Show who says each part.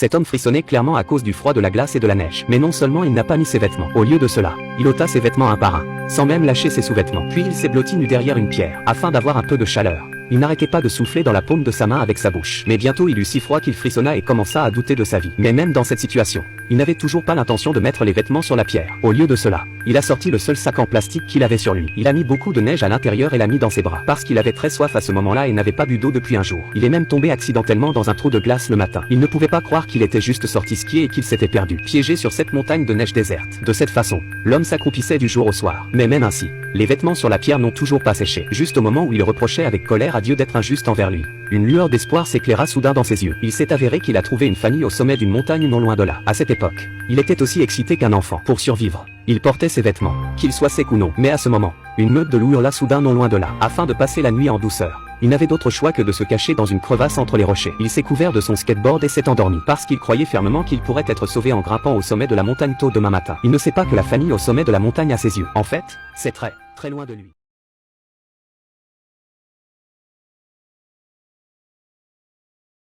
Speaker 1: Cet homme frissonnait clairement à cause du froid, de la glace et de la neige. Mais non seulement il n'a pas mis ses vêtements. Au lieu de cela, il ôta ses vêtements un par un, sans même lâcher ses sous-vêtements. Puis il s'est blotti nu derrière une pierre, afin d'avoir un peu de chaleur. Il n'arrêtait pas de souffler dans la paume de sa main avec sa bouche. Mais bientôt il eut si froid qu'il frissonna et commença à douter de sa vie. Mais même dans cette situation, il n'avait toujours pas l'intention de mettre les vêtements sur la pierre. Au lieu de cela, il a sorti le seul sac en plastique qu'il avait sur lui. Il a mis beaucoup de neige à l'intérieur et l'a mis dans ses bras. Parce qu'il avait très soif à ce moment-là et n'avait pas bu d'eau depuis un jour. Il est même tombé accidentellement dans un trou de glace le matin. Il ne pouvait pas croire qu'il était juste sorti skier et qu'il s'était perdu, piégé sur cette montagne de neige déserte. De cette façon, l'homme s'accroupissait du jour au soir. Mais même ainsi, les vêtements sur la pierre n'ont toujours pas séché. Juste au moment où il reprochait avec colère à Dieu d'être injuste envers lui, une lueur d'espoir s'éclaira soudain dans ses yeux. Il s'est avéré qu'il a trouvé une famille au sommet d'une montagne non loin de là. À cette époque, il était aussi excité qu'un enfant. Pour survivre, il portait ses vêtements, qu'ils soient secs ou non. Mais à ce moment, une meute de loups hurla soudain non loin de là. Afin de passer la nuit en douceur, il n'avait d'autre choix que de se cacher dans une crevasse entre les rochers. Il s'est couvert de son skateboard et s'est endormi, parce qu'il croyait fermement qu'il pourrait être sauvé en grimpant au sommet de la montagne tôt demain matin. Il ne sait pas que la famille au sommet de la montagne a ses yeux. En fait, c'est très loin de lui.